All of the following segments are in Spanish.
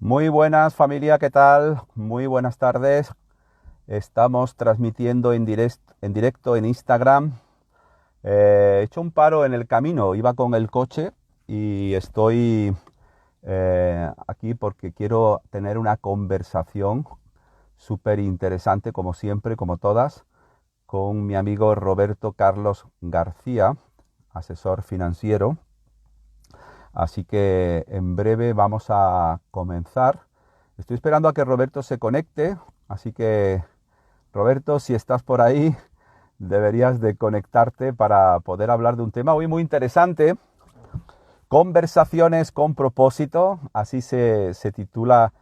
Muy buenas familia, ¿qué tal? Muy buenas tardes. Estamos transmitiendo en directo en Instagram. He hecho un paro en el camino, iba con el coche y estoy aquí porque quiero tener una conversación súper interesante, como siempre, como todas, con mi amigo Roberto Carlos García, asesor financiero. Así que en breve vamos a comenzar. Estoy esperando a que Roberto se conecte, así que Roberto, si estás por ahí, deberías de conectarte para poder hablar de un tema hoy muy interesante. Conversaciones con propósito, así se titula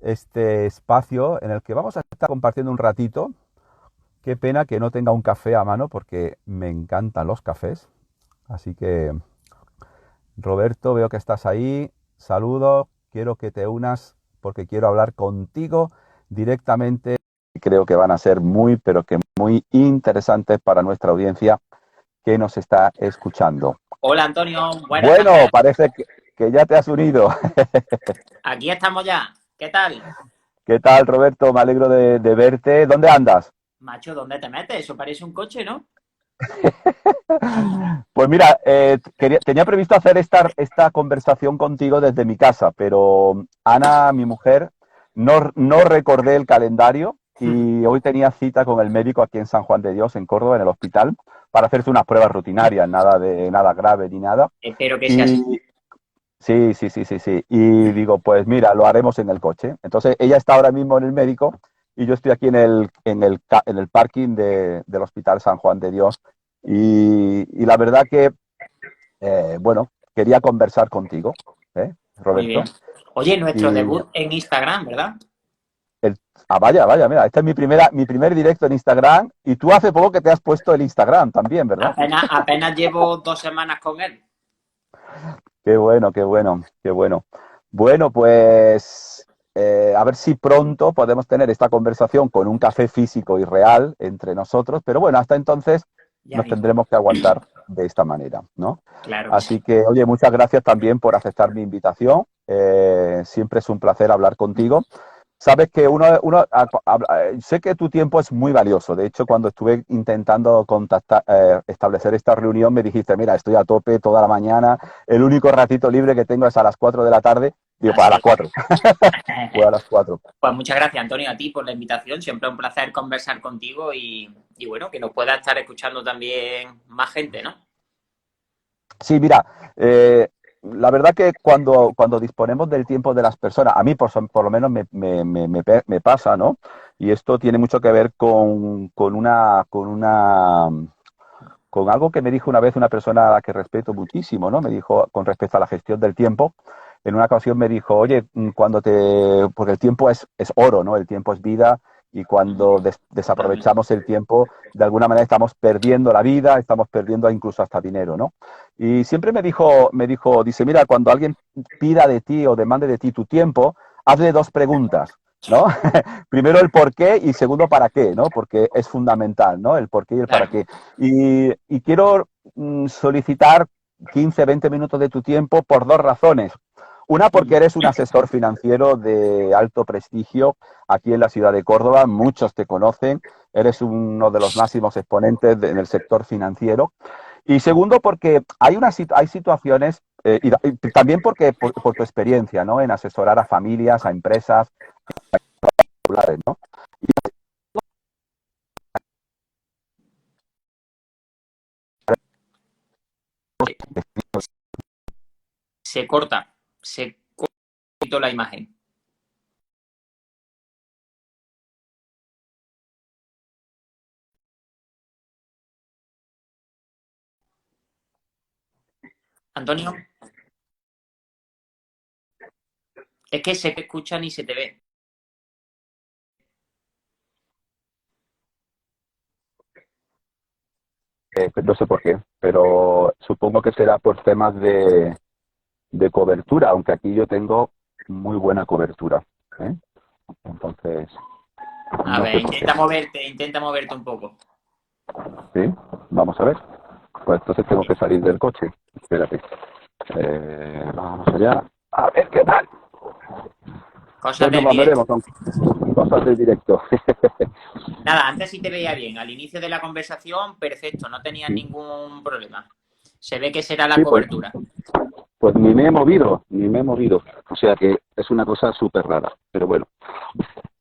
este espacio en el que vamos a estar compartiendo un ratito. Qué pena que no tenga un café a mano porque me encantan los cafés. Así que Roberto, veo que estás ahí. Saludo, quiero que te unas porque quiero hablar contigo directamente. Creo que van a ser muy, pero que muy interesantes para nuestra audiencia que nos está escuchando. Hola Antonio, buenas Bueno, tardes. parece que ya te has unido. Aquí estamos ya. ¿Qué tal? ¿Qué tal, Roberto? Me alegro de verte. ¿Dónde andas? Macho, ¿dónde te metes? Eso parece un coche, ¿no? Pues mira, tenía previsto hacer esta conversación contigo desde mi casa, pero Ana, mi mujer, no recordé el calendario y hoy tenía cita con el médico aquí en San Juan de Dios, en Córdoba, en el hospital, para hacerse unas pruebas rutinarias, nada grave ni nada. Espero que sea así. Y sí, sí, sí, sí, sí. Y digo, pues mira, lo haremos en el coche. Entonces ella está ahora mismo en el médico y yo estoy aquí en el parking del Hospital San Juan de Dios. Y la verdad que, bueno, quería conversar contigo, Muy bien. Roberto. Oye, nuestro Y debut en Instagram, ¿verdad? el, vaya, mira, este es mi primer directo en Instagram y tú hace poco que te has puesto el Instagram también, ¿verdad? Apenas llevo 2 semanas con él. Qué bueno, qué bueno, qué bueno. Bueno, pues a ver si pronto podemos tener esta conversación con un café físico y real entre nosotros, pero bueno, hasta entonces Ya nos mismo. tendremos que aguantar de esta manera, ¿no? Claro que Así sí. que, oye, muchas gracias también por aceptar mi invitación. Siempre es un placer hablar contigo. Sabes que sé que tu tiempo es muy valioso. De hecho, cuando estuve intentando establecer esta reunión, me dijiste, mira, estoy a tope toda la mañana, el único ratito libre que tengo es a las 4 de la tarde. Digo, pues a las Así. 4. Pues a las 4. Pues muchas gracias, Antonio, a ti por la invitación. Siempre un placer conversar contigo y bueno, que nos pueda estar escuchando también más gente, ¿no? Sí, mira, la verdad que cuando disponemos del tiempo de las personas, a mí por lo menos me pasa, ¿no? Y esto tiene mucho que ver con algo que me dijo una vez una persona a la que respeto muchísimo, ¿no? Me dijo con respecto a la gestión del tiempo. En una ocasión me dijo, oye, porque el tiempo es oro, ¿no? El tiempo es vida y cuando Totalmente. desaprovechamos el tiempo, de alguna manera estamos perdiendo la vida, estamos perdiendo incluso hasta dinero, ¿no? Y siempre dice, mira, cuando alguien pida de ti o demande de ti tu tiempo, hazle dos preguntas, ¿no? Primero el por qué y segundo para qué, ¿no? Porque es fundamental, ¿no? El por qué y el para Claro. qué. Y quiero solicitar 15, 20 minutos de tu tiempo por dos razones. Una, porque eres un asesor financiero de alto prestigio aquí en la ciudad de Córdoba, muchos te conocen, eres uno de los máximos exponentes en el sector financiero. Y segundo, porque hay situaciones, y también porque por tu experiencia, ¿no? En asesorar a familias, a empresas, ¿no? Eh, Se corta, se corta la imagen. Antonio, es que se te escucha ni se te ve. No sé por qué, pero supongo que será por temas de cobertura, aunque aquí yo tengo muy buena cobertura, ¿eh? Entonces, A no ver, sé por qué. intenta moverte un poco. ¿Sí? Vamos a ver. Pues entonces tengo que salir del coche. Espérate. Vamos allá. A ver qué tal. Cosas Bueno, del directo. veremos, son cosas del directo. Nada, antes sí te veía bien. Al inicio de la conversación, perfecto, no tenías ningún problema. Se ve que será la Sí, pues, cobertura. pues ni me he movido, ni me he movido. O sea que es una cosa súper rara, pero bueno.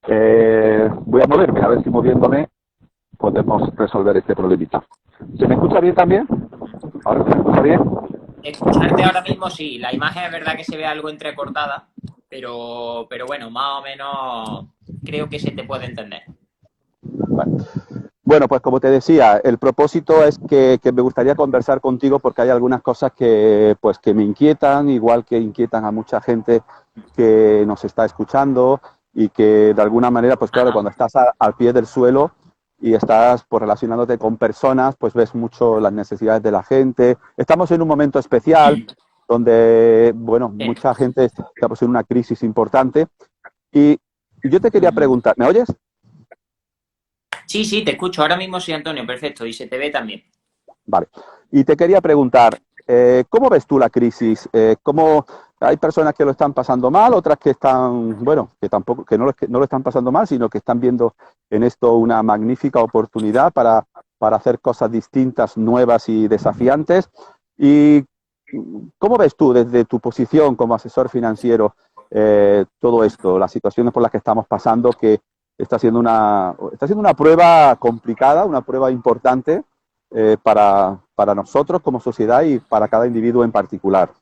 Voy a moverme, a ver si moviéndome podemos resolver este problemita. ¿Se me escucha bien también? ¿Ahora se me escucha bien? Escucharte ahora mismo sí, la imagen es verdad que se ve algo entrecortada, pero bueno, más o menos creo que se te puede entender. Vale. Bueno, pues como te decía, el propósito es que me gustaría conversar contigo porque hay algunas cosas pues, que me inquietan, igual que inquietan a mucha gente que nos está escuchando y que de alguna manera, pues claro, Ajá. cuando estás al pie del suelo y estás pues, relacionándote con personas, pues ves mucho las necesidades de la gente. Estamos en un momento especial donde, bueno, Sí. mucha gente estamos en una crisis importante y yo te quería preguntar, ¿me oyes? Sí, sí, te escucho. Ahora mismo sí, Antonio, perfecto. Y se te ve también. Vale. Y te quería preguntar, ¿cómo ves tú la crisis? ¿Cómo hay personas que lo están pasando mal, otras que están, bueno, que tampoco, que no lo están pasando mal, sino que están viendo en esto una magnífica oportunidad para hacer cosas distintas, nuevas y desafiantes? ¿Y cómo ves tú desde tu posición como asesor financiero todo esto, las situaciones por las que estamos pasando, que está siendo una prueba complicada, una prueba importante? Para nosotros como sociedad y para cada individuo en particular.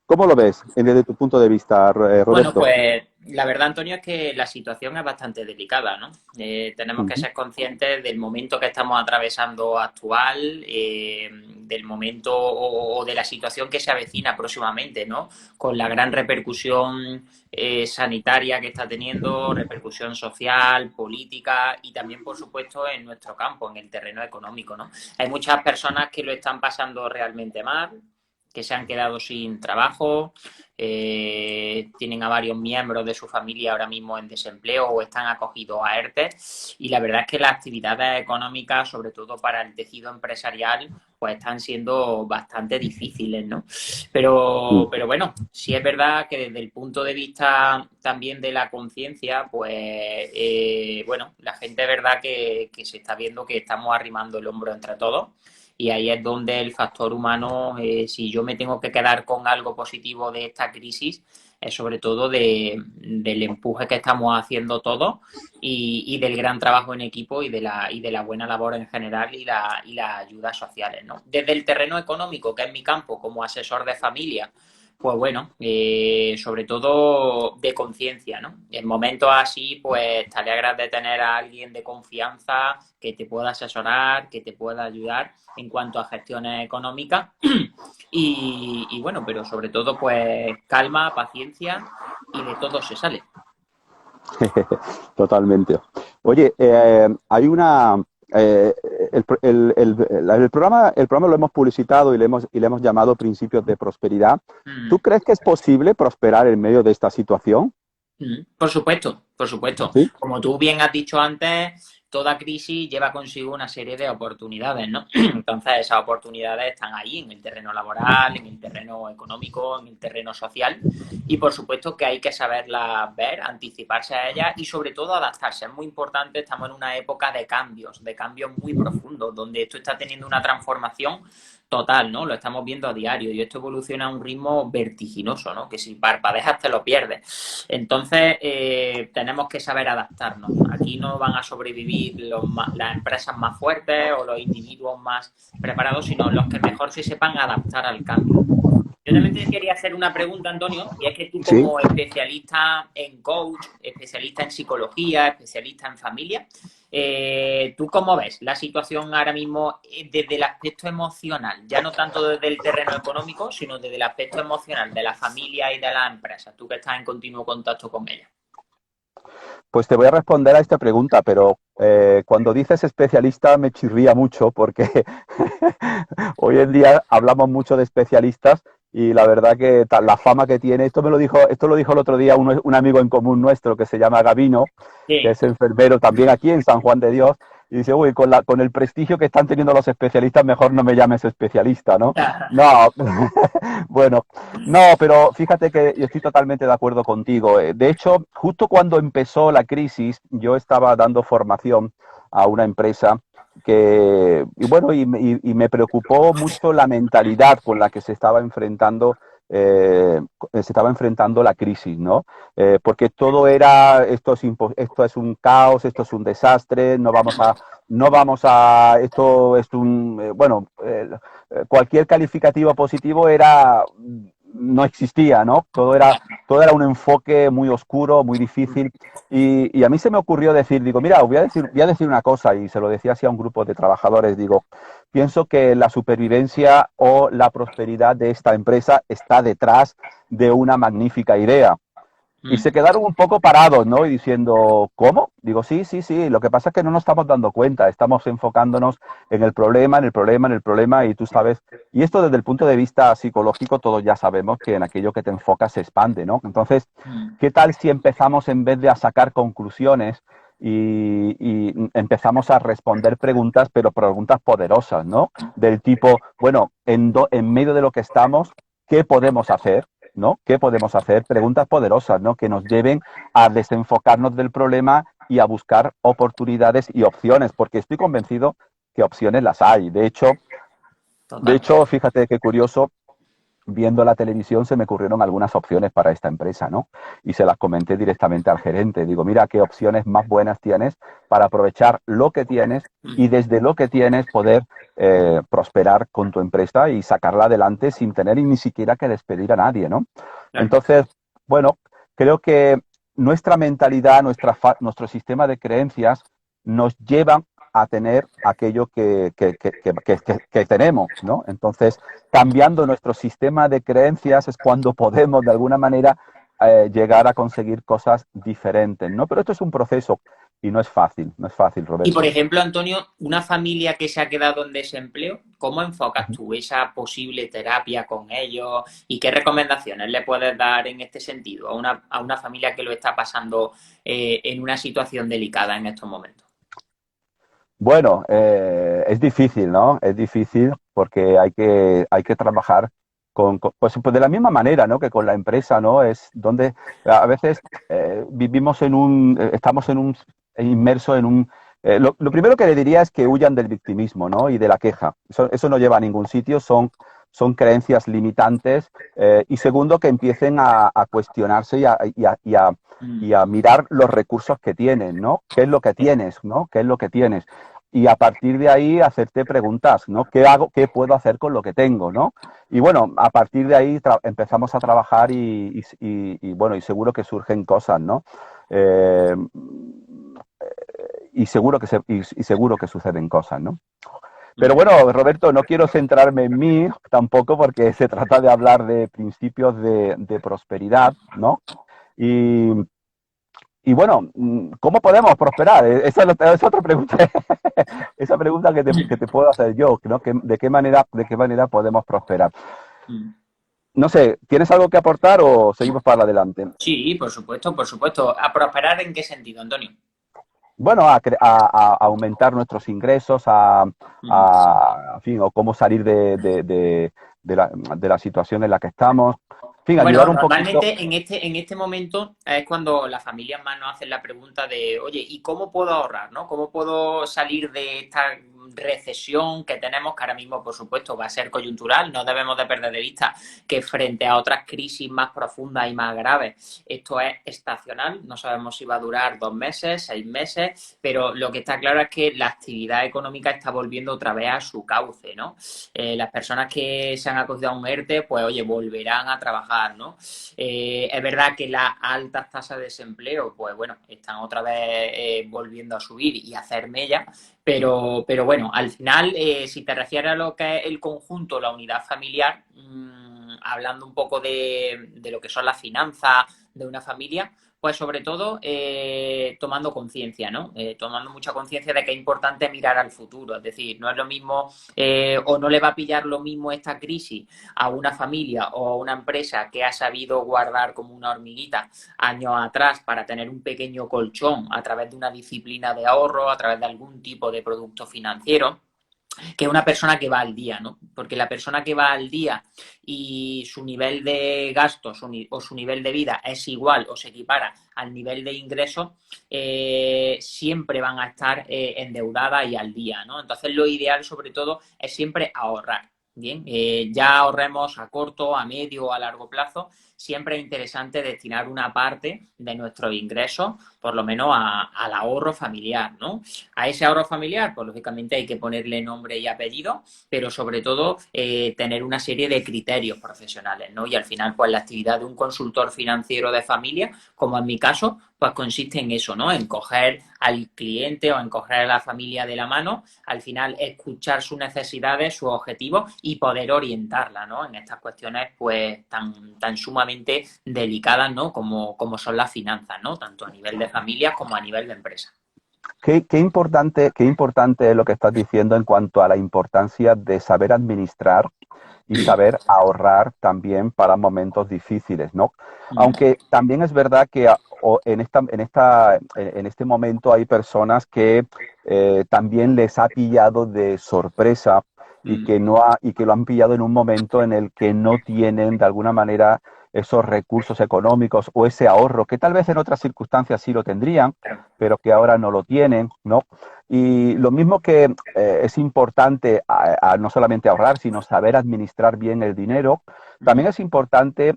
¿Cómo lo ves desde tu punto de vista, Bueno, Roberto? pues la verdad, Antonio, es que la situación es bastante delicada, ¿no? Tenemos que Ujú. ser conscientes del momento que estamos atravesando actual, del momento o de la situación que se avecina próximamente, ¿no? Con la gran repercusión sanitaria que está teniendo, repercusión social, política y también, por supuesto, en nuestro campo, en el terreno económico, ¿no? Hay muchas personas que lo están pasando realmente mal, que se han quedado sin trabajo, tienen a varios miembros de su familia ahora mismo en desempleo o están acogidos a ERTE, y la verdad es que las actividades económicas, sobre todo para el tejido empresarial, pues están siendo bastante difíciles, ¿no? Pero bueno, sí es verdad que desde el punto de vista también de la conciencia, pues bueno, la gente es verdad que se está viendo que estamos arrimando el hombro entre todos. Y ahí es donde el factor humano, si yo me tengo que quedar con algo positivo de esta crisis, es sobre todo del empuje que estamos haciendo todos y del gran trabajo en equipo y de la buena labor en general y las ayudas sociales, ¿no? Desde el terreno económico, que es mi campo como asesor de familia, pues bueno, sobre todo de conciencia, ¿no? En momentos así, pues te alegras de tener a alguien de confianza que te pueda asesorar, que te pueda ayudar en cuanto a gestiones económicas y bueno, pero sobre todo pues calma, paciencia y de todo se sale. Totalmente. Oye, hay una... el programa lo hemos publicitado y le hemos llamado Principios de Prosperidad. ¿Tú Mm. crees que es posible prosperar en medio de esta situación? Por supuesto, por supuesto. Sí. Como tú bien has dicho antes, toda crisis lleva consigo una serie de oportunidades, ¿no? Entonces, esas oportunidades están ahí en el terreno laboral, en el terreno económico, en el terreno social. Y por supuesto que hay que saberlas ver, anticiparse a ellas y sobre todo adaptarse. Es muy importante, estamos en una época de cambios muy profundos, donde esto está teniendo una transformación total, ¿no? Lo estamos viendo a diario y esto evoluciona a un ritmo vertiginoso, ¿no? Que si parpadeas te lo pierdes. Entonces, tenemos que saber adaptarnos. Aquí no van a sobrevivir las empresas más fuertes o los individuos más preparados, sino los que mejor se sepan adaptar al cambio. Yo también te quería hacer una pregunta, Antonio, y es que tú Sí. como especialista en coach, especialista en psicología, especialista en familia, ¿tú cómo ves la situación ahora mismo desde el aspecto emocional? Ya no tanto desde el terreno económico, sino desde el aspecto emocional de la familia y de la empresa, tú que estás en continuo contacto con ella. Pues te voy a responder a esta pregunta, pero cuando dices especialista me chirría mucho porque hoy en día hablamos mucho de especialistas y la verdad que la fama que tiene, esto lo dijo el otro día un amigo en común nuestro que se llama Gavino, que Sí. es enfermero también aquí en San Juan de Dios, y dice, uy, con el prestigio que están teniendo los especialistas, mejor no me llames especialista, ¿no? No, bueno, no, pero fíjate que yo estoy totalmente de acuerdo contigo. De hecho, justo cuando empezó la crisis, yo estaba dando formación a una empresa y bueno, y me preocupó mucho la mentalidad con la que se estaba enfrentando la crisis, ¿no? Porque todo era, esto es un caos, esto es un desastre, esto es bueno, cualquier calificativo positivo no existía, ¿no? Todo era un enfoque muy oscuro, muy difícil. Y a mí se me ocurrió decir, digo, mira, voy a decir una cosa, y se lo decía así a un grupo de trabajadores, digo, pienso que la supervivencia o la prosperidad de esta empresa está detrás de una magnífica idea. Y Mm. se quedaron un poco parados, ¿no? Y diciendo, ¿cómo? Digo, sí, sí, sí. Lo que pasa es que no nos estamos dando cuenta. Estamos enfocándonos en el problema, en el problema, en el problema. Y tú sabes, y esto desde el punto de vista psicológico, todos ya sabemos que en aquello que te enfocas se expande, ¿no? Entonces, Mm. ¿qué tal si empezamos en vez de a sacar conclusiones y empezamos a responder preguntas, pero preguntas poderosas, ¿no? Del tipo, bueno, en medio de lo que estamos, ¿qué podemos hacer? ¿No? ¿Qué podemos hacer? Preguntas poderosas, ¿no? Que nos lleven a desenfocarnos del problema y a buscar oportunidades y opciones, porque estoy convencido que opciones las hay. De Total. hecho, fíjate qué curioso, viendo la televisión se me ocurrieron algunas opciones para esta empresa, ¿no? Y se las comenté directamente al gerente. Digo, mira, qué opciones más buenas tienes para aprovechar lo que tienes y Mm. desde lo que tienes poder prosperar con tu empresa y sacarla adelante sin tener ni siquiera que despedir a nadie, ¿no? Claro. Entonces, bueno, creo que nuestra mentalidad, nuestro sistema de creencias nos llevan a tener aquello que tenemos, ¿no? Entonces, cambiando nuestro sistema de creencias es cuando podemos de alguna manera llegar a conseguir cosas diferentes, ¿no? Pero esto es un proceso y no es fácil, Y por Roberto. ejemplo, Antonio, una familia que se ha quedado en desempleo, ¿cómo enfocas tú esa posible terapia con ellos y qué recomendaciones le puedes dar en este sentido a una familia que lo está pasando en una situación delicada en estos momentos? Bueno, es difícil, ¿no? Es difícil porque hay que trabajar pues de la misma manera, ¿no? Que con la empresa, ¿no? Es donde a veces estamos inmersos en lo primero que le diría es que huyan del victimismo, ¿no? Y de la queja. Eso no lleva a ningún sitio, son creencias limitantes. Y segundo, que empiecen a cuestionarse Mm. y a mirar los recursos que tienen, ¿no? ¿Qué es lo que tienes, ¿no? ¿Qué es lo que tienes? Y a partir de ahí hacerte preguntas, ¿no? ¿Qué hago, qué puedo hacer con lo que tengo, ¿no? Y bueno, a partir de ahí empezamos a trabajar bueno, y seguro que surgen cosas, ¿no? Eh, y seguro que suceden cosas, ¿no? Pero Mm. bueno, Roberto, no quiero centrarme en mí tampoco porque se trata de hablar de principios de prosperidad, ¿no? Y, y bueno, ¿cómo podemos prosperar? Esa es otra pregunta, esa pregunta que te puedo hacer yo, ¿no? De qué manera podemos prosperar? Mm. No sé, ¿tienes algo que aportar o seguimos para adelante? Sí, por supuesto, por supuesto. ¿A prosperar en qué sentido, Antonio? Bueno, a aumentar nuestros ingresos, Mm. en fin, o cómo salir de la situación en la que estamos. En fin, Bueno, ayudar un poquito. normalmente en este momento es cuando las familias más nos hacen la pregunta de, oye, ¿y cómo puedo ahorrar, no? ¿Cómo puedo salir de esta recesión que tenemos, que ahora mismo, por supuesto, va a ser coyuntural? No debemos de perder de vista que frente a otras crisis más profundas y más graves, esto es estacional. No sabemos si va a durar 2 meses, 6 meses, pero lo que está claro es que la actividad económica está volviendo otra vez a su cauce, ¿no? Las personas que se han acogido a un ERTE, pues oye, volverán a trabajar, ¿no? Es verdad que las altas tasas de desempleo, pues bueno, están otra vez volviendo a subir y a hacer mella, pero bueno, al final, si te refieres a lo que es el conjunto, la unidad familiar, hablando un poco de lo que son las finanzas, de una familia, pues sobre todo tomando conciencia, ¿no? Tomando mucha conciencia de que es importante mirar al futuro. Es decir, no es lo mismo o no le va a pillar lo mismo esta crisis a una familia o a una empresa que ha sabido guardar como una hormiguita años atrás para tener un pequeño colchón a través de una disciplina de ahorro, a través de algún tipo de producto financiero, que una persona que va al día, ¿no? Porque la persona que va al día y su nivel de gastos o su nivel de vida es igual o se equipara al nivel de ingresos, siempre van a estar endeudadas y al día, ¿no? Entonces lo ideal sobre todo es siempre ahorrar. Bien, ya ahorremos a corto, a medio o a largo plazo, siempre es interesante destinar una parte de nuestros ingresos, por lo menos al ahorro familiar, ¿no? A ese ahorro familiar, pues lógicamente hay que ponerle nombre y apellido, pero sobre todo tener una serie de criterios profesionales, ¿no? Y al final, pues la actividad de un consultor financiero de familia, como en mi caso, pues consiste en eso, ¿no? En coger al cliente o en coger a la familia de la mano, al final escuchar sus necesidades, sus objetivos y poder orientarla, ¿no? En estas cuestiones, pues tan sumamente delicadas, ¿no? Como son las finanzas, ¿no? Tanto a nivel de familia como a nivel de empresa. Qué importante es lo que estás diciendo en cuanto a la importancia de saber administrar y saber ahorrar también para momentos difíciles, ¿no? Aunque también es verdad que en este momento hay personas que también les ha pillado de sorpresa y que lo han pillado en un momento en el que no tienen de alguna manera esos recursos económicos o ese ahorro, que tal vez en otras circunstancias sí lo tendrían, pero que ahora no lo tienen, ¿no? Y lo mismo que es importante no solamente ahorrar, sino saber administrar bien el dinero, también es importante,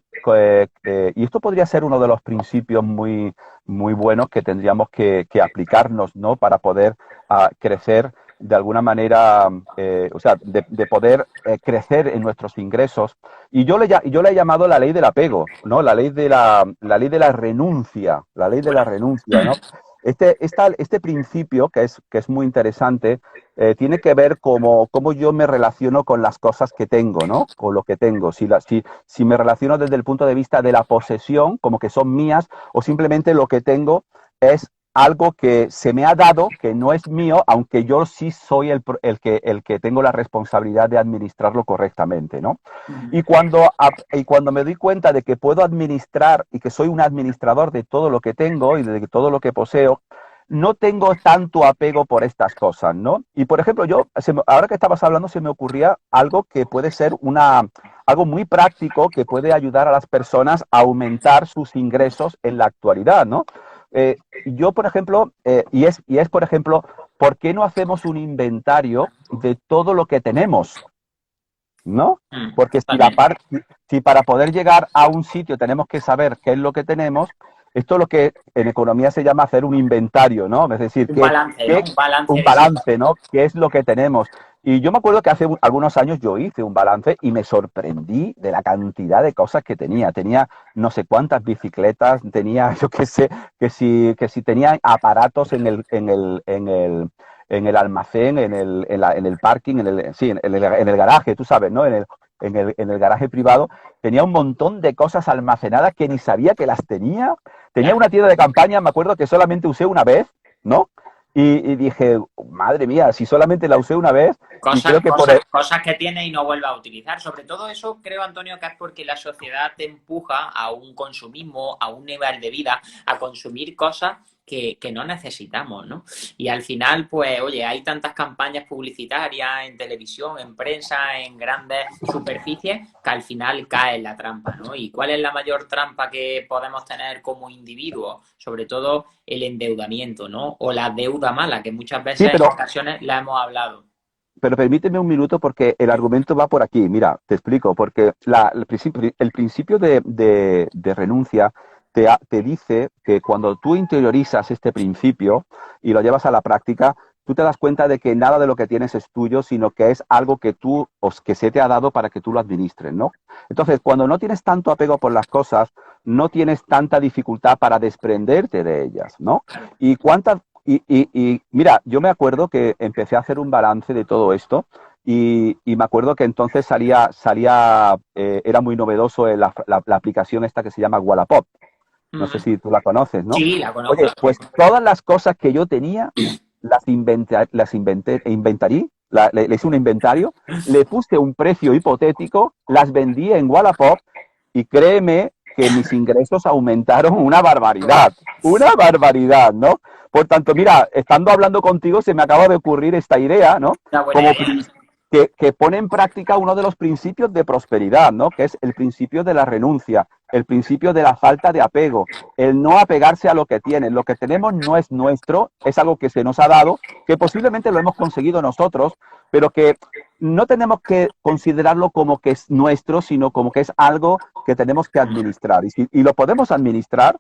y esto podría ser uno de los principios muy buenos que tendríamos que aplicarnos, ¿no? Para poder crecer de alguna manera, o sea, de poder crecer en nuestros ingresos. Y yo le he llamado la ley del apego, ¿no? La ley de la renuncia, la ley de la renuncia, ¿no? Este principio, que es muy interesante, tiene que ver cómo yo me relaciono con las cosas que tengo, ¿no? Con lo que tengo. Si me relaciono desde el punto de vista de la posesión, como que son mías, o simplemente lo que tengo es algo que se me ha dado, que no es mío, aunque yo sí soy el que tengo la responsabilidad de administrarlo correctamente, ¿no? Y cuando me doy cuenta de que puedo administrar y que soy un administrador de todo lo que tengo y de todo lo que poseo, no tengo tanto apego por estas cosas, ¿no? Y por ejemplo, ahora que estabas hablando, se me ocurría algo que puede ser algo muy práctico que puede ayudar a las personas a aumentar sus ingresos en la actualidad, ¿no? Yo, por ejemplo, por ejemplo, ¿por qué no hacemos un inventario de todo lo que tenemos? ¿No? Porque si para poder llegar a un sitio tenemos que saber qué es lo que tenemos, esto es lo que en economía se llama hacer un inventario, ¿no? Es decir, Un balance, ¿no? Un balance, ¿no? ¿Qué es lo que tenemos? Y yo me acuerdo que hace algunos años yo hice un balance y me sorprendí de la cantidad de cosas que tenía. Tenía no sé cuántas bicicletas, tenía, yo qué sé, que si tenía aparatos en el almacén, en el parking, en el garaje, tú sabes, ¿no? En el garaje privado, tenía un montón de cosas almacenadas que ni sabía que las tenía. Tenía una tienda de campaña, me acuerdo que solamente usé una vez, ¿no? Y dije, madre mía, si solamente la usé una vez, y creo que Cosas que tienes y no vuelvas a utilizar. Sobre todo eso creo, Antonio, que es porque la sociedad te empuja a un consumismo, a un nivel de vida, a consumir cosas que no necesitamos, ¿no? Y al final, pues, oye, hay tantas campañas publicitarias en televisión, en prensa, en grandes superficies, que al final cae en la trampa, ¿no? ¿Y cuál es la mayor trampa que podemos tener como individuos? Sobre todo el endeudamiento, ¿no? O la deuda mala, que muchas sí, veces en ocasiones la hemos hablado. pero permíteme un minuto porque el argumento va por aquí. Mira, te explico, porque el principio de renuncia te dice que cuando tú interiorizas este principio y lo llevas a la práctica, tú te das cuenta de que nada de lo que tienes es tuyo, sino que es algo que se te ha dado para que tú lo administres, ¿no? Entonces, cuando no tienes tanto apego por las cosas, no tienes tanta dificultad para desprenderte de ellas, ¿no? ¿Y cuántas y mira, yo me acuerdo que empecé a hacer un balance de todo esto y me acuerdo que entonces era muy novedoso la aplicación esta que se llama Wallapop. No sé si tú la conoces, ¿no? Sí, la conozco. Oye, pues todas las cosas que yo tenía inventarí, le hice un inventario, le puse un precio hipotético, las vendí en Wallapop y créeme que mis ingresos aumentaron una barbaridad, ¿no? Por tanto, mira, estando hablando contigo se me acaba de ocurrir esta idea, ¿no? Una buena Como idea. que pone en práctica uno de los principios de prosperidad, ¿no? Que es el principio de la renuncia, el principio de la falta de apego, el no apegarse a lo que tienen. Lo que tenemos no es nuestro, es algo que se nos ha dado, que posiblemente lo hemos conseguido nosotros, pero que no tenemos que considerarlo como que es nuestro, sino como que es algo que tenemos que administrar. Y lo podemos administrar,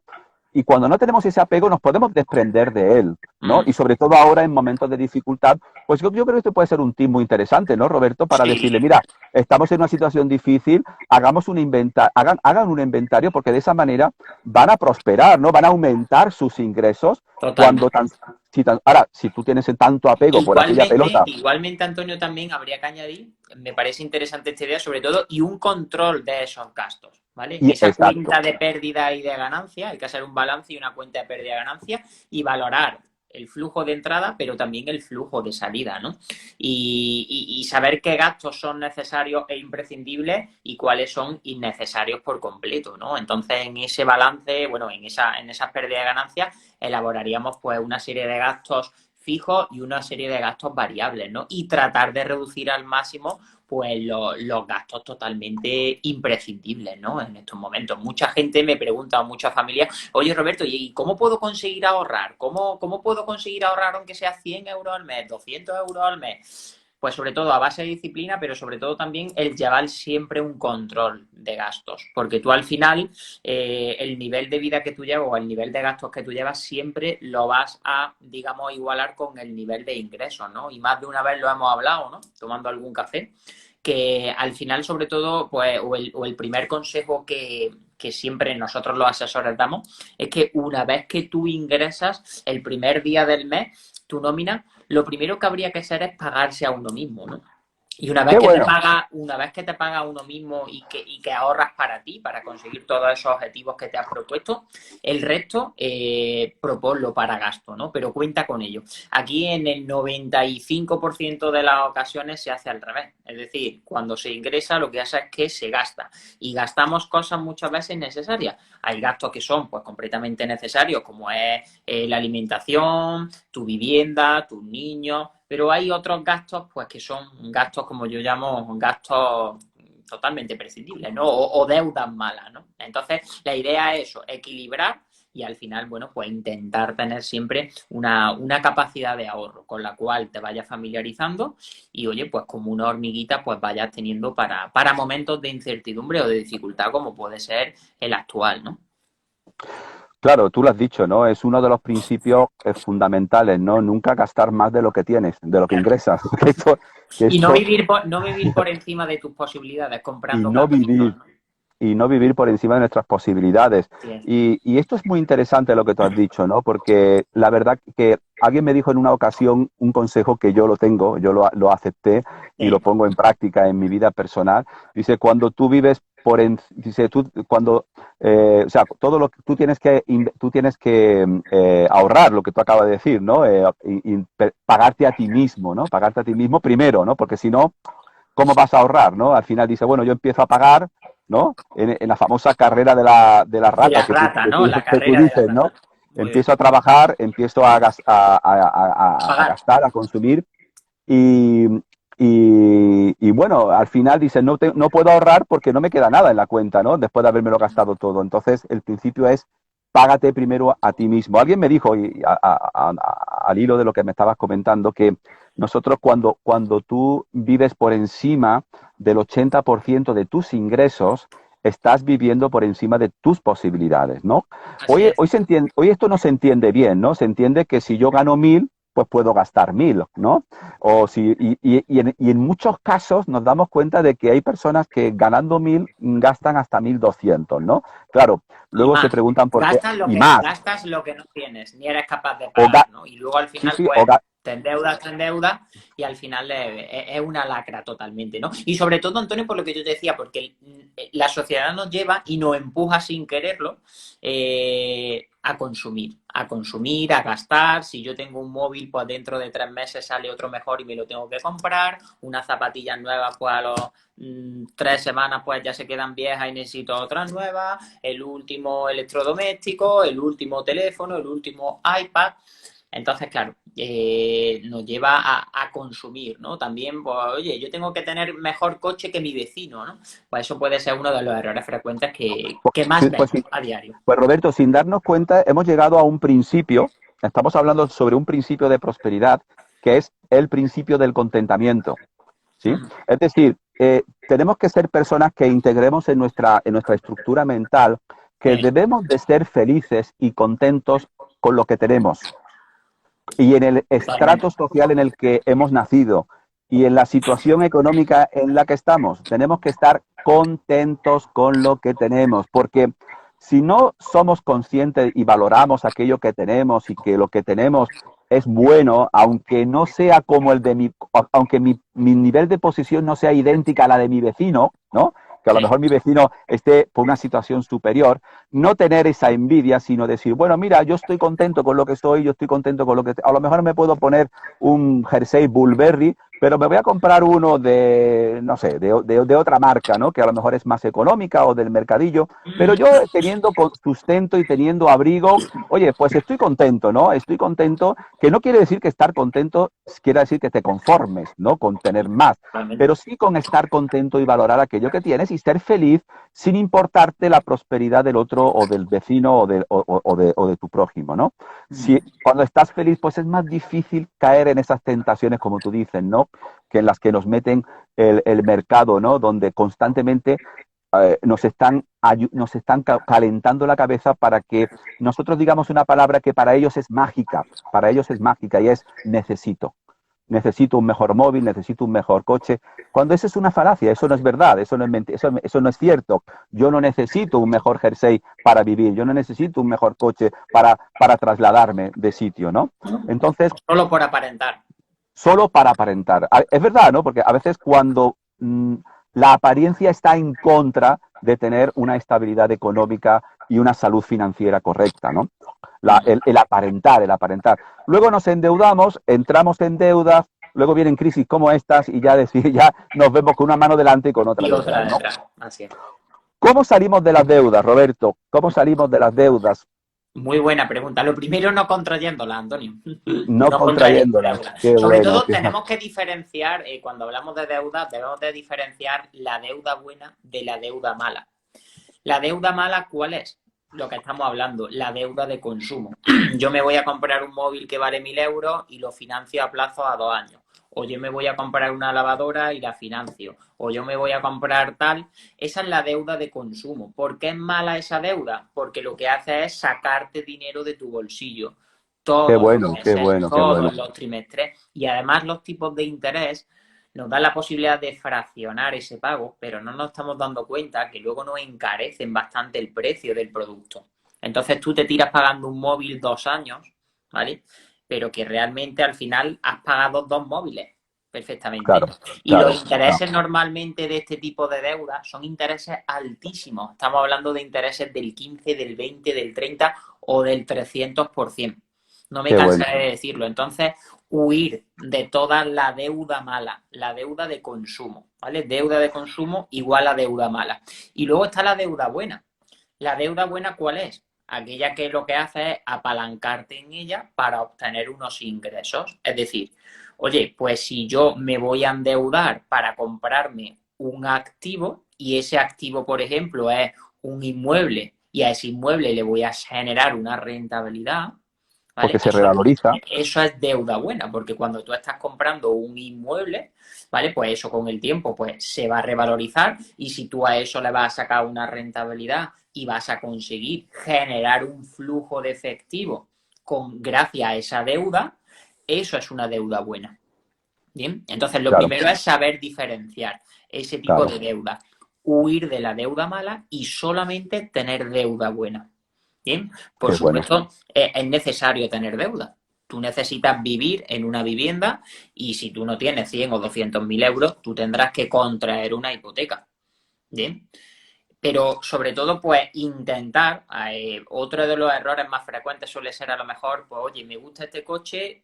y cuando no tenemos ese apego nos podemos desprender de él, ¿no? Y sobre todo ahora en momentos de dificultad, pues yo creo que esto puede ser un tip muy interesante, ¿no, Roberto? Para Sí, decirle, mira, estamos en una situación difícil, hagamos hagan un inventario, porque de esa manera van a prosperar, ¿no? Van a aumentar sus ingresos cuando totalmente. ahora, si tú tienes tanto apego por aquella Igualmente, pelota. igualmente, Antonio, también habría que añadir, me parece interesante esta idea, sobre todo, y un control de esos gastos, ¿vale? En Y esa exacto. cuenta de pérdida y de ganancia, hay que hacer un balance y una cuenta de pérdida y ganancia y valorar el flujo de entrada, pero también el flujo de salida, ¿no? Y saber qué gastos son necesarios e imprescindibles y cuáles son innecesarios por completo, ¿no? Entonces, en ese balance, bueno, en esas pérdidas de ganancias, elaboraríamos pues una serie de gastos fijos y una serie de gastos variables, ¿no? Y tratar de reducir al máximo pues los gastos totalmente imprescindibles, ¿no? En estos momentos. Mucha gente me pregunta, muchas familias, oye Roberto, ¿y cómo puedo conseguir ahorrar? ¿Cómo puedo conseguir ahorrar aunque sea 100 euros al mes, 200 euros al mes? Pues sobre todo a base de disciplina, pero sobre todo también el llevar siempre un control de gastos, porque tú al final el nivel de vida que tú llevas o el nivel de gastos que tú llevas siempre lo vas a, digamos, igualar con el nivel de ingresos, ¿no? Y más de una vez lo hemos hablado, ¿no? Tomando algún café, que al final, sobre todo, pues, o el primer consejo que siempre nosotros los asesores damos, es que una vez que tú ingresas el primer día del mes, tu nómina, lo primero que habría que hacer es pagarse a uno mismo, ¿no? Y Qué bueno. una vez que te paga uno mismo y que ahorras para ti, para conseguir todos esos objetivos que te has propuesto, el resto proponlo para gasto, ¿no? Pero cuenta con ello. Aquí en el 95% de las ocasiones se hace al revés. Es decir, cuando se ingresa lo que hace es que se gasta. Y gastamos cosas muchas veces necesarias. Hay gastos que son pues completamente necesarios, como es la alimentación, tu vivienda, tus niños, pero hay otros gastos pues que son gastos, como yo llamo, gastos totalmente prescindibles, ¿no? O deudas malas, ¿no? Entonces, la idea es eso, equilibrar y al final, bueno, pues intentar tener siempre una capacidad de ahorro con la cual te vayas familiarizando y, oye, pues como una hormiguita, pues vayas teniendo para momentos de incertidumbre o de dificultad como puede ser el actual, ¿no? Claro, tú lo has dicho, ¿no? Es uno de los principios fundamentales, ¿no? Nunca gastar más de lo que tienes, de lo que Claro. ingresas. Que esto, que Y esto, no vivir por encima de tus posibilidades y comprando no caprichos, vivir, ¿no? y no vivir por encima de nuestras posibilidades. Así es. Y esto es muy interesante lo que tú has dicho, ¿no? Porque la verdad que alguien me dijo en una ocasión un consejo que yo lo tengo, lo acepté y lo Sí. pongo en práctica en mi vida personal. Dice, cuando tú vives dice, tú, cuando, o sea, todo lo que tú tienes que ahorrar, lo que tú acabas de decir, ¿no? Pagarte a ti mismo, ¿no? Pagarte a ti mismo primero, ¿no? Porque si no, ¿cómo vas a ahorrar, no? Al final dice, bueno, yo empiezo a pagar, ¿no? En la famosa carrera de la De rata la rata, ¿no? La que tú carrera de la dices, ¿no? rata. Muy bien. Empiezo a trabajar, empiezo a Pagar. gastar, a consumir y, y bueno, al final dice, no puedo ahorrar porque no me queda nada en la cuenta, ¿no? Después de habérmelo gastado todo. Entonces, el principio es, págate primero a ti mismo. Alguien me dijo, al hilo de lo que me estabas comentando, que nosotros cuando tú vives por encima del 80% de tus ingresos, estás viviendo por encima de tus posibilidades, ¿no? Así es. Hoy esto no se entiende bien, ¿no? Se entiende que si yo gano 1.000, pues puedo gastar 1.000, ¿no? Y en muchos casos nos damos cuenta de que hay personas que ganando 1.000 gastan hasta 1.200, ¿no? Claro, Y luego se preguntan por qué, y más. gastas lo que no tienes, ni eres capaz de O ga- pagar, ¿no? Y luego al sí, final, sí, pues, te endeudas y al final es una lacra totalmente, ¿no? Y sobre todo, Antonio, por lo que yo te decía, porque la sociedad nos lleva y nos empuja sin quererlo a consumir, a gastar. Si yo tengo un móvil, pues dentro de 3 meses sale otro mejor y me lo tengo que comprar. Unas zapatillas nuevas, pues a los 3 semanas pues ya se quedan viejas y necesito otras nuevas, el último electrodoméstico, el último teléfono, el último iPad. Entonces, claro, nos lleva a consumir, ¿no? También, pues, oye, yo tengo que tener mejor coche que mi vecino, ¿no? Pues eso puede ser uno de los errores frecuentes que más Sí, pues, vemos sí. a diario. Pues Roberto, sin darnos cuenta, hemos llegado a un principio, estamos hablando sobre un principio de prosperidad, que es el principio del contentamiento, ¿sí? Es decir, tenemos que ser personas que integremos en nuestra estructura mental que debemos de ser felices y contentos con lo que tenemos y en el Totalmente. estrato social en el que hemos nacido y en la situación económica en la que estamos. Tenemos que estar contentos con lo que tenemos, porque si no somos conscientes y valoramos aquello que tenemos y que lo que tenemos es bueno, aunque no sea como el de aunque mi nivel de posición no sea idéntica a la de mi vecino, ¿no? Que a lo Sí. mejor mi vecino esté por una situación superior, no tener esa envidia, sino decir, bueno, mira, yo estoy contento con lo que soy, yo estoy contento con lo que... A lo mejor me puedo poner un jersey Burberry, pero me voy a comprar uno de, no sé, de otra marca, ¿no? Que a lo mejor es más económica o del mercadillo, pero yo teniendo sustento y teniendo abrigo, oye, pues estoy contento, ¿no? Estoy contento, que no quiere decir que estar contento quiera decir que te conformes, ¿no? Con tener más, Totalmente. pero sí con estar contento y valorar aquello que tienes y ser feliz sin importarte la prosperidad del otro o del vecino o de tu prójimo, ¿no? Si, cuando estás feliz, pues es más difícil caer en esas tentaciones, como tú dices, ¿no? Que en las que nos meten el mercado, ¿no? Donde constantemente nos están calentando la cabeza para que nosotros digamos una palabra que para ellos es mágica y es necesito. Necesito un mejor móvil, necesito un mejor coche. Cuando eso es una falacia, eso no es verdad, eso no es eso no es cierto. Yo no necesito un mejor jersey para vivir, yo no necesito un mejor coche para trasladarme de sitio, ¿no? Entonces, Solo por aparentar. solo para aparentar. Es verdad, ¿no? Porque a veces cuando la apariencia está en contra de tener una estabilidad económica y una salud financiera correcta, ¿no? El aparentar, el aparentar. Luego nos endeudamos, entramos en deudas, luego vienen crisis como estas y ya decir, ya nos vemos con una mano delante y con otra Y otra detrás, ¿no? detrás. Así es. ¿Cómo salimos de las deudas, Roberto? ¿Cómo salimos de las deudas? Muy buena pregunta. Lo primero, no contrayéndola, Antonio. No No contrayendo contrayéndolas. deuda. Qué Sobre bueno. todo, tenemos que diferenciar, cuando hablamos de deuda, debemos de diferenciar la deuda buena de la deuda mala. La deuda mala, ¿cuál es? Lo que estamos hablando, la deuda de consumo. Yo me voy a comprar un móvil que vale 1.000 euros y lo financio a plazo a 2 años. O yo me voy a comprar una lavadora y la financio. O yo me voy a comprar tal. Esa es la deuda de consumo. ¿Por qué es mala esa deuda? Porque lo que hace es sacarte dinero de tu bolsillo Qué todos los bueno, qué meses, bueno, qué bueno. todos los trimestres. Y además los tipos de interés nos dan la posibilidad de fraccionar ese pago, pero no nos estamos dando cuenta que luego nos encarecen bastante el precio del producto. Entonces tú te tiras pagando un móvil 2 años, ¿vale? Pero que realmente al final has pagado 2 móviles perfectamente. Claro, Y los claro, claro. intereses normalmente de este tipo de deudas son intereses altísimos. Estamos hablando de intereses del 15, del 20, del 30 o del 300%. No me Qué bueno. cansaré de decirlo. Entonces, huir de toda la deuda mala, la deuda de consumo, ¿vale? Deuda de consumo igual a deuda mala. Y luego está la deuda buena. ¿La deuda buena cuál es? Aquella que lo que hace es apalancarte en ella para obtener unos ingresos. Es decir, oye, pues si yo me voy a endeudar para comprarme un activo y ese activo, por ejemplo, es un inmueble y a ese inmueble le voy a generar una rentabilidad, Porque ¿vale? se revaloriza. Eso es deuda buena, porque cuando tú estás comprando un inmueble, ¿vale? Pues eso con el tiempo pues se va a revalorizar y si tú a eso le vas a sacar una rentabilidad y vas a conseguir generar un flujo de efectivo gracias a esa deuda, eso es una deuda buena. Bien, entonces lo Claro, primero es saber diferenciar ese tipo claro. de deuda, huir de la deuda mala y solamente tener deuda buena. Bien, por Qué bueno. supuesto, es necesario tener deuda. Tú necesitas vivir en una vivienda y si tú no tienes 100 o 200.000 euros, tú tendrás que contraer una hipoteca. ¿Bien? Pero sobre todo, pues intentar, otro de los errores más frecuentes suele ser a lo mejor, pues oye, me gusta este coche,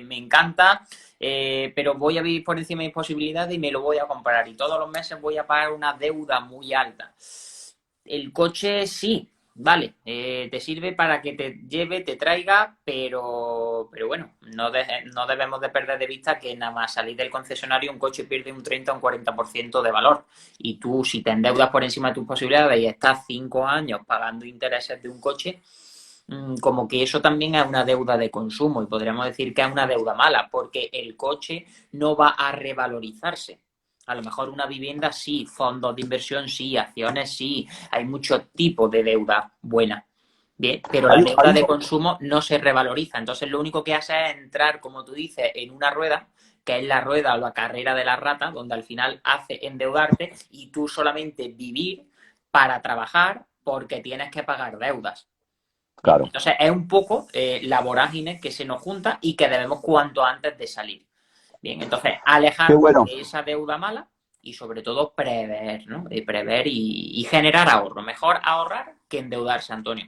me encanta, pero voy a vivir por encima de mis posibilidades y me lo voy a comprar y todos los meses voy a pagar una deuda muy alta. El coche sí, vale, te sirve para que te lleve, te traiga, pero bueno, no debemos de perder de vista que nada más salir del concesionario un coche pierde un 30 o un 40% de valor. Y tú, si te endeudas por encima de tus posibilidades y estás 5 años pagando intereses de un coche, como que eso también es una deuda de consumo y podríamos decir que es una deuda mala, porque el coche no va a revalorizarse. A lo mejor una vivienda sí, fondos de inversión sí, acciones sí, hay muchos tipos de deuda buena. Bien, pero la deuda de consumo no se revaloriza. Entonces lo único que hace es entrar, como tú dices, en una rueda, que es la rueda o la carrera de la rata, donde al final hace endeudarte y tú solamente vivir para trabajar porque tienes que pagar deudas. Bien, Claro. entonces es un poco la vorágine que se nos junta y que debemos cuanto antes de salir. Bien, entonces Qué alejarnos bueno. de esa deuda mala y sobre todo prever, ¿no? Prever y generar ahorro. Mejor ahorrar que endeudarse, Antonio.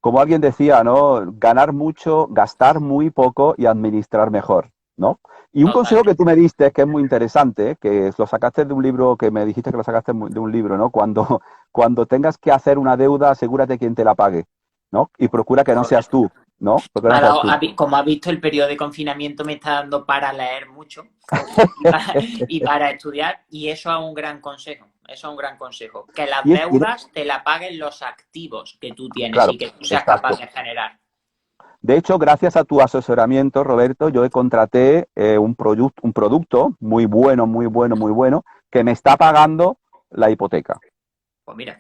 Como alguien decía, ¿no? Ganar mucho, gastar muy poco y administrar mejor, ¿no? Y un consejo que Totalmente. tú me diste, que es muy interesante, que lo sacaste de un libro, que me dijiste que lo sacaste de un libro, ¿no? Cuando tengas que hacer una deuda, asegúrate quién te la pague, ¿no? Y procura que no seas Correcto. tú, ¿no? Procura que no seas tú. Como has visto, el periodo de confinamiento me está dando para leer mucho y para estudiar, y eso es un gran consejo. Eso es un gran consejo. Que las Y deudas te la paguen los activos que tú tienes claro, y que tú seas capaz exacto. de generar. De hecho, gracias a tu asesoramiento, Roberto, yo contraté un producto muy bueno, muy bueno, muy bueno, que me está pagando la hipoteca, Pues mira,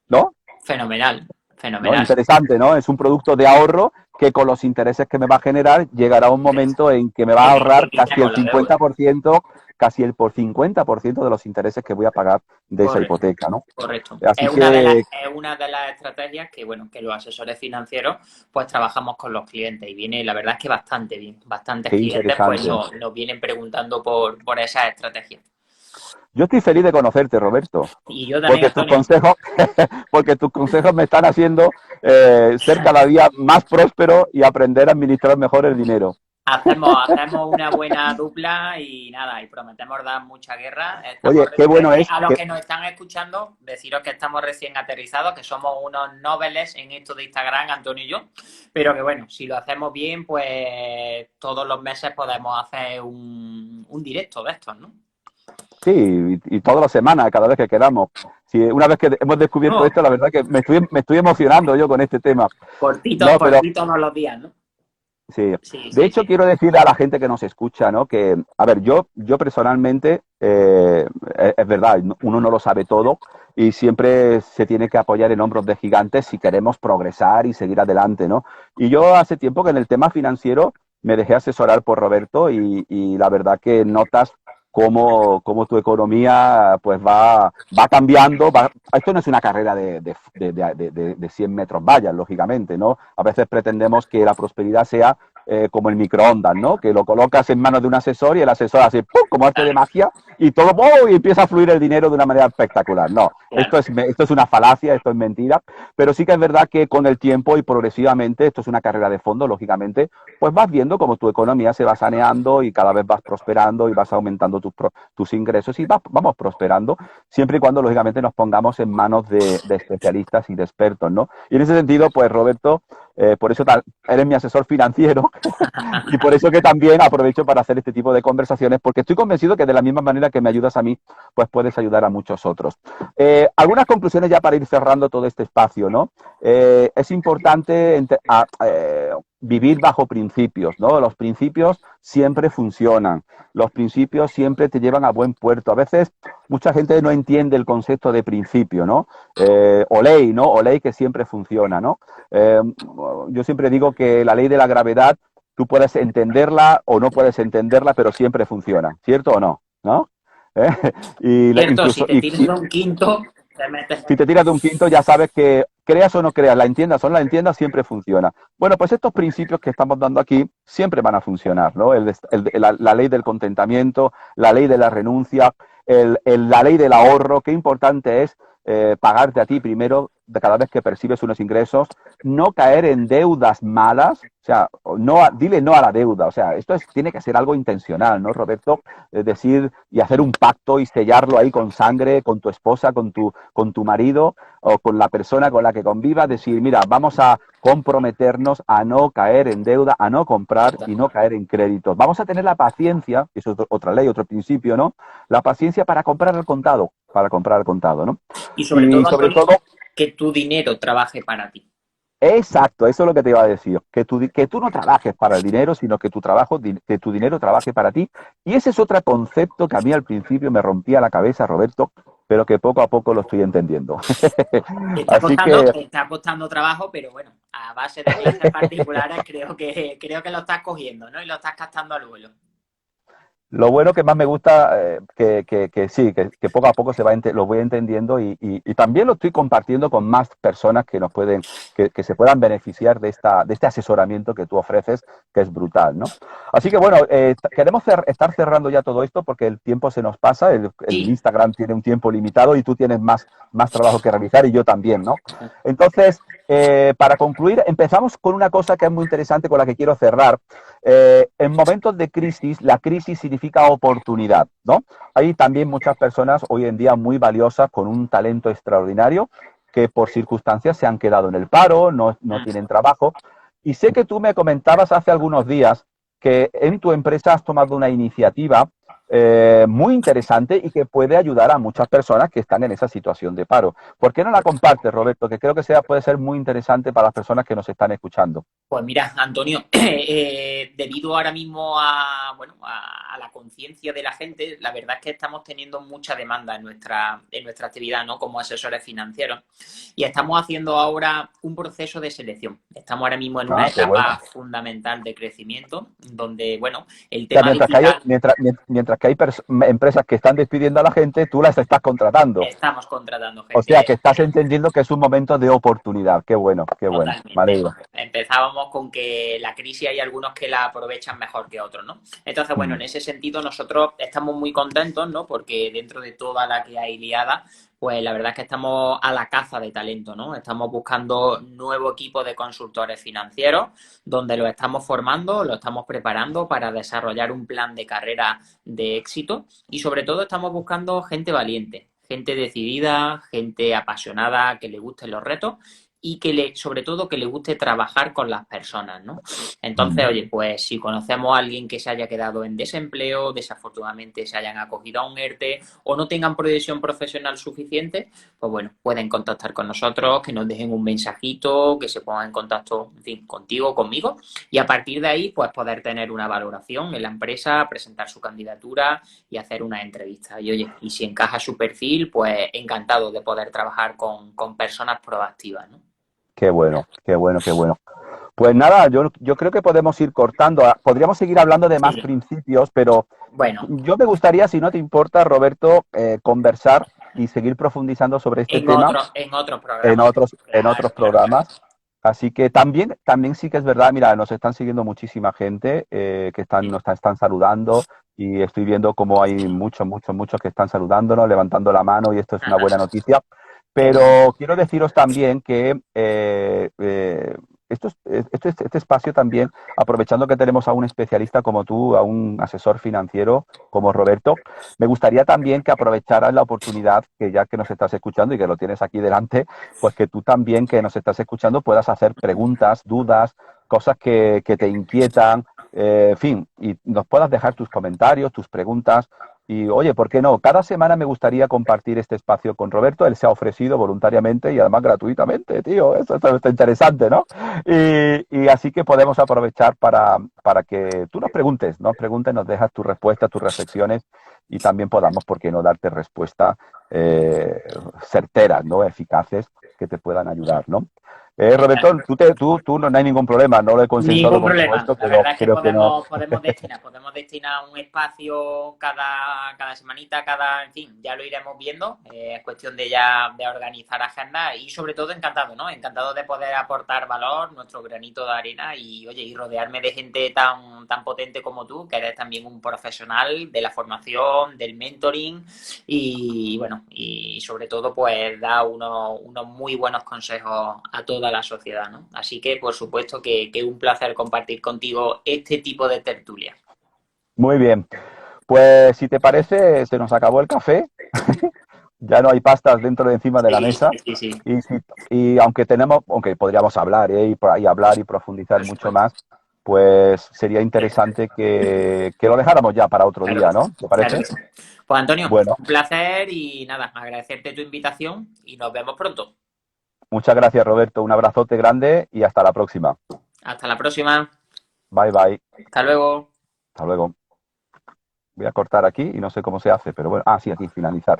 ¿no? fenomenal, ¿No? fenomenal. Interesante, ¿no? Es un producto de ahorro que con los intereses que me va a generar llegará un momento en que me va a Que ahorrar quita casi el con la deuda. 50%, casi el por 50% de los intereses que voy a pagar de esa Correcto. hipoteca, ¿no? Correcto. Así que Es una de las estrategias que, bueno, que los asesores financieros pues trabajamos con los clientes y viene, la verdad es que bastante bien. Bastantes qué clientes pues interesante. nos vienen preguntando por esas estrategias. Yo estoy feliz de conocerte, Roberto, Y yo también, porque tus Antonio. consejos, porque tus consejos me están haciendo ser cada día más próspero y aprender a administrar mejor el dinero. Hacemos una buena dupla y nada, y prometemos dar mucha guerra. Oye, qué bueno es A los que, que nos están escuchando, deciros que estamos recién aterrizados, que somos unos noveles en esto de Instagram, Antonio y yo, pero que bueno, si lo hacemos bien, pues todos los meses podemos hacer un directo de estos, ¿no? sí, y todas las semanas, cada vez que queramos. Si una vez que hemos descubierto No, esto, la verdad que me estoy emocionando yo con este tema. cortito, No, por pero ti todos los días, ¿no? sí. Sí, De sí, hecho, sí. quiero decirle a la gente que nos escucha, ¿no? Que, a ver, yo personalmente, es verdad, uno no lo sabe todo y siempre se tiene que apoyar en hombros de gigantes si queremos progresar y seguir adelante, ¿no? Y yo hace tiempo que en el tema financiero me dejé asesorar por Roberto y la verdad que notas cómo tu economía pues va cambiando. Esto no es una carrera de 100 metros vallas, lógicamente, ¿no? A veces pretendemos que la prosperidad sea como el microondas, ¿no? Que lo colocas en manos de un asesor y el asesor hace ¡pum! Como arte de magia y todo ¡pum! Y empieza a fluir el dinero de una manera espectacular. No, Claro. esto es una falacia, esto es mentira, pero sí que es verdad que con el tiempo y progresivamente, esto es una carrera de fondo, lógicamente, pues vas viendo cómo tu economía se va saneando y cada vez vas prosperando y vas aumentando tus ingresos y vamos prosperando, siempre y cuando, lógicamente, nos pongamos en manos de especialistas y de expertos, ¿no? Y en ese sentido, pues, Roberto, por eso eres mi asesor financiero y por eso que también aprovecho para hacer este tipo de conversaciones, porque estoy convencido que de la misma manera que me ayudas a mí, pues puedes ayudar a muchos otros. Algunas conclusiones ya para ir cerrando todo este espacio, ¿no? Es importante vivir bajo principios, ¿no? Los principios siempre funcionan, los principios siempre te llevan a buen puerto. A veces mucha gente no entiende el concepto de principio, ¿no? O ley, ¿no? O ley que siempre funciona, ¿no? Yo siempre digo que la ley de la gravedad, tú puedes entenderla o no puedes entenderla, pero siempre funciona, ¿cierto o no? ¿No? ¿Eh? Cierto, si Incluso, te tiras de un quinto, te metes si en... te tiras de un quinto, ya sabes que creas o no creas, la entiendas o no la entiendas, siempre funciona. Bueno, pues estos principios que estamos dando aquí siempre van a funcionar, ¿no? La ley del contentamiento, la ley de la renuncia, la ley del ahorro. Qué importante es pagarte a ti primero de cada vez que percibes unos ingresos, no caer en deudas malas, o sea, no, dile no a la deuda, o sea, tiene que ser algo intencional, ¿no, Roberto? Es decir, y hacer un pacto y sellarlo ahí con sangre, con tu esposa, con tu marido o con la persona con la que convivas, decir, mira, vamos a comprometernos a no caer en deuda, a no comprar y no caer en créditos. Vamos a tener la paciencia, que es otra ley, otro principio, ¿no? La paciencia para comprar al contado, ¿no? Y sobre Y todo, sobre Antonio, todo, que tu dinero trabaje para ti. exacto, eso es lo que te iba a decir, que tú no trabajes para el dinero, sino que que tu dinero trabaje para ti. Y ese es otro concepto que a mí al principio me rompía la cabeza, Roberto, pero que poco a poco lo estoy entendiendo. Así que Está costando trabajo, pero bueno, a base de clases particulares creo que lo estás cogiendo, ¿no? Y lo estás captando al vuelo. lo bueno que más me gusta, que sí, que poco a poco lo voy entendiendo y también lo estoy compartiendo con más personas que se puedan beneficiar de este asesoramiento que tú ofreces, que es brutal, ¿no? Así que bueno, queremos estar cerrando ya todo esto porque el tiempo se nos pasa, el Sí, Instagram tiene un tiempo limitado y tú tienes más trabajo que realizar y yo también, ¿no? Entonces, para concluir, empezamos con una cosa que es muy interesante con la que quiero cerrar. En momentos de crisis, la crisis significa oportunidad, ¿no? Hay también muchas personas hoy en día muy valiosas con un talento extraordinario que por circunstancias se han quedado en el paro, no tienen trabajo. Y sé que tú me comentabas hace algunos días que en tu empresa has tomado una iniciativa muy interesante y que puede ayudar a muchas personas que están en esa situación de paro. ¿Por qué no la compartes, Roberto? Que creo que puede ser muy interesante para las personas que nos están escuchando. pues mira, Antonio, debido ahora mismo bueno, a la conciencia de la gente, la verdad es que estamos teniendo mucha demanda en nuestra actividad, ¿no? Como asesores financieros. Y estamos haciendo ahora un proceso de selección. Estamos ahora mismo en una Ah, qué bueno. etapa fundamental de crecimiento, donde, bueno, el O sea, tema digital mientras que hay empresas que están despidiendo a la gente, tú las estás contratando. estamos contratando O gente. sea, que estás entendiendo que es un momento de oportunidad. Qué bueno, qué bueno. Me Totalmente. alegro. Empezábamos con que la crisis hay algunos que la aprovechan mejor que otros, ¿no? Entonces, bueno, Mm. en ese sentido nosotros estamos muy contentos, ¿no? Porque dentro de toda la que hay liada, pues la verdad es que estamos a la caza de talento, ¿no? Estamos buscando nuevo equipo de consultores financieros, donde lo estamos formando, lo estamos preparando para desarrollar un plan de carrera de éxito y sobre todo estamos buscando gente valiente, gente decidida, gente apasionada, que le gusten los retos y sobre todo que le guste trabajar con las personas, ¿no? Entonces, Mm. oye, pues si conocemos a alguien que se haya quedado en desempleo, desafortunadamente se hayan acogido a un ERTE o no tengan proyección profesional suficiente, pues bueno, pueden contactar con nosotros, que nos dejen un mensajito, que se pongan en contacto, en fin, contigo, conmigo, y a partir de ahí, pues poder tener una valoración en la empresa, presentar su candidatura y hacer una entrevista. Y oye, y si encaja su perfil, pues encantado de poder trabajar con personas proactivas, ¿no? Qué bueno, qué bueno, qué bueno. Pues nada, yo creo que podemos ir cortando. Podríamos seguir hablando de más Sí, principios, pero bueno, yo me gustaría, si no te importa, Roberto, conversar y seguir profundizando sobre este tema en otros en programas. otros Claro, claro, claro. programas. Así que también sí que es verdad, mira, nos están siguiendo muchísima gente que nos están saludando y estoy viendo cómo hay muchos, muchos, muchos que están saludándonos, levantando la mano y esto es una buena noticia. Qué bueno. Pero quiero deciros también que este espacio también, aprovechando que tenemos a un especialista como tú, a un asesor financiero como Roberto, me gustaría también que aprovecharas la oportunidad que ya que nos estás escuchando y que lo tienes aquí delante, pues que tú también que nos estás escuchando puedas hacer preguntas, dudas, cosas que te inquietan, en fin, y nos puedas dejar tus comentarios, tus preguntas. Y oye, ¿por qué no? Cada semana me gustaría compartir este espacio con Roberto. Él se ha ofrecido voluntariamente y además gratuitamente, tío. Esto está interesante, ¿no? Y así que podemos aprovechar para que tú nos preguntes, nos dejas tus respuestas, tus reflexiones y también podamos, ¿por qué no?, darte respuestas certeras, ¿no? Eficaces que te puedan ayudar, ¿no? Roberto, tú no hay ningún problema, no lo he consensuado Ningún contigo problema. esto, La pero verdad es que creo que no. podemos destinar un espacio cada semanita, en fin, ya lo iremos viendo. Es cuestión de organizar agenda y sobre todo encantado, ¿no? Encantado de poder aportar valor, nuestro granito de arena y, oye, y rodearme de gente tan potente como tú, que eres también un profesional de la formación, del mentoring y bueno, y sobre todo pues da unos muy buenos consejos a toda la sociedad, ¿no? Así que por supuesto que un placer compartir contigo este tipo de tertulia. Muy bien. Pues si te parece, se nos acabó el café, ya no hay pastas dentro de encima de la Sí, mesa. sí, sí, Y aunque podríamos hablar, y hablar y profundizar por mucho supuesto. más, pues sería interesante que lo dejáramos ya para otro Claro, día, ¿no? ¿Te claro parece? que sí. Pues Antonio, Bueno, un placer y nada, agradecerte tu invitación y nos vemos pronto. muchas gracias, Roberto. Un abrazote grande y hasta la próxima. Hasta la próxima. Bye, bye. Hasta luego. Hasta luego. Voy a cortar aquí y no sé cómo se hace, pero bueno. Ah, sí, aquí, finalizar.